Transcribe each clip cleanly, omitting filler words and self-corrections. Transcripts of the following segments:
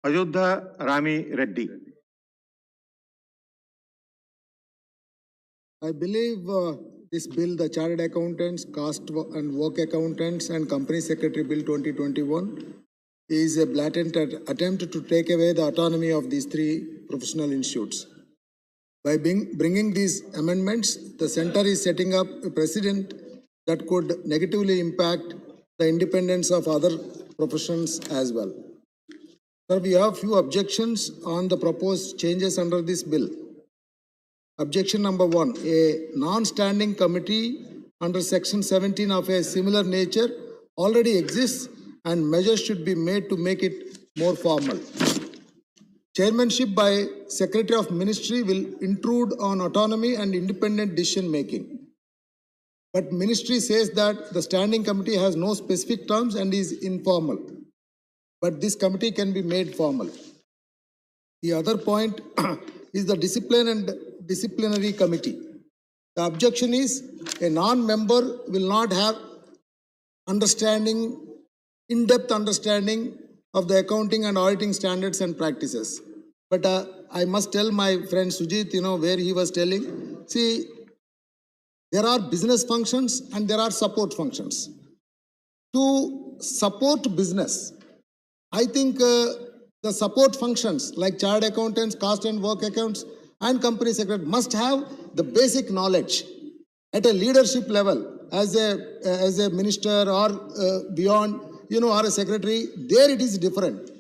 Ayodya, Rami, Reddy. I believe this bill, the Chartered Accountants, Cost and Work Accountants and Company Secretary Bill 2021, is a blatant attempt to take away the autonomy of these three professional institutes. By bringing these amendments, the Centre is setting up a precedent that could negatively impact the independence of other professions as well. Sir, we have few objections on the proposed changes under this bill. Objection number 1, a non-standing committee under section 17 of a similar nature already exists and measures should be made to make it more formal. Chairmanship by Secretary of Ministry will intrude on autonomy and independent decision making. But Ministry says that the standing committee has no specific terms and is informal. But this committee can be made formal. The other point is the discipline and disciplinary committee. The objection is a non-member will not have in-depth understanding of the accounting and auditing standards and practices. But I must tell my friend Sujit, where he was telling, see, there are business functions and there are support functions. To support business, I think the support functions like chartered accountants, cost and work accounts, and company secretary must have the basic knowledge at a leadership level as a minister or beyond, or a secretary. There it is different.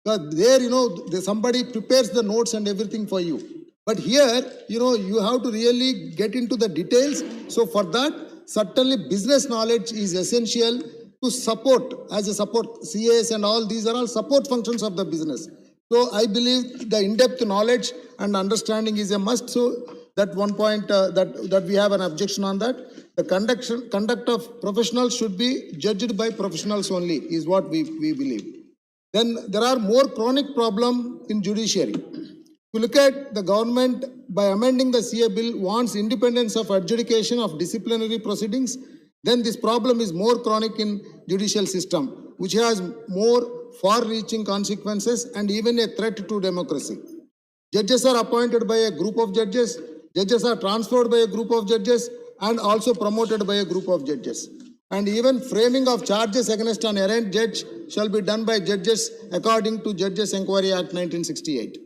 Because there, somebody prepares the notes and everything for you. But here, you have to really get into the details. So for that, certainly business knowledge is essential to support, as a support, CAS and all these are all support functions of the business. So I believe the in-depth knowledge and understanding is a must. So that one point that we have an objection on that. The conduct of professionals should be judged by professionals only is what we believe. Then there are more chronic problems in judiciary. To look at the government by amending the CA bill wants independence of adjudication of disciplinary proceedings, then this problem is more chronic in judicial system, which has more far-reaching consequences and even a threat to democracy. Judges are appointed by a group of judges, judges are transferred by a group of judges and also promoted by a group of judges. And even framing of charges against an errant judge shall be done by judges according to Judges Enquiry Act 1968.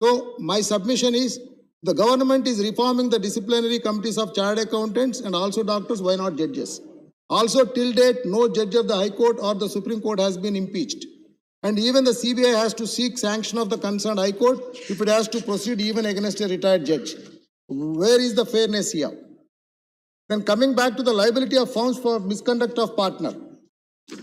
So my submission is the government is reforming the disciplinary committees of chartered accountants and also doctors, why not judges? Also till date, no judge of the High Court or the Supreme Court has been impeached. And even the CBI has to seek sanction of the concerned High Court if it has to proceed even against a retired judge. Where is the fairness here? Then coming back to the liability of firms for misconduct of partner.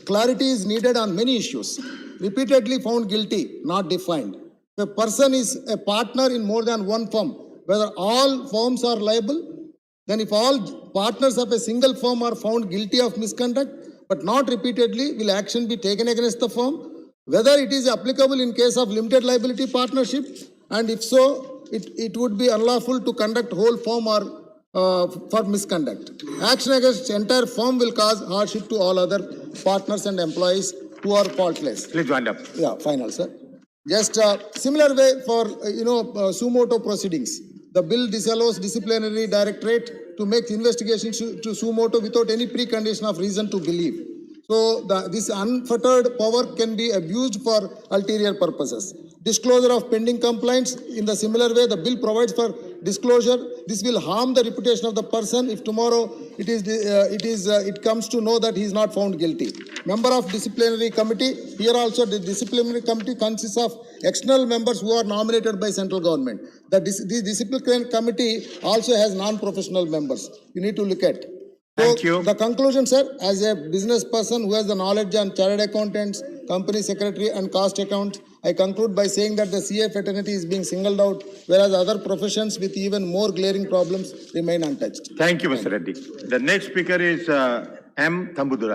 Clarity is needed on many issues. Repeatedly found guilty, not defined. If a person is a partner in more than one firm, whether all firms are liable, then if all partners of a single firm are found guilty of misconduct, but not repeatedly, will action be taken against the firm? Whether it is applicable in case of limited liability partnership, and if so, it would be unlawful to conduct whole firm or for misconduct. Action against entire firm will cause hardship to all other partners and employees who are faultless. Please wind up. Yeah, final, sir. Just similar way for, suo motu proceedings. The bill disallows disciplinary directorate to make investigations to suo motu without any precondition of reason to believe. So this unfettered power can be abused for ulterior purposes. Disclosure of pending complaints. In the similar way, the bill provides for disclosure. This will harm the reputation of the person if tomorrow it comes to know that he is not found guilty. Member of disciplinary committee. Here also the disciplinary committee consists of external members who are nominated by central government. The disciplinary committee also has non-professional members. You need to look at. Thank you. The conclusion, sir, as a business person who has the knowledge on chartered accountants, company secretary and cost accounts, I conclude by saying that the CA fraternity is being singled out, whereas other professions with even more glaring problems remain untouched. Thank you, Mr. Reddy. The next speaker is M. Thambudura.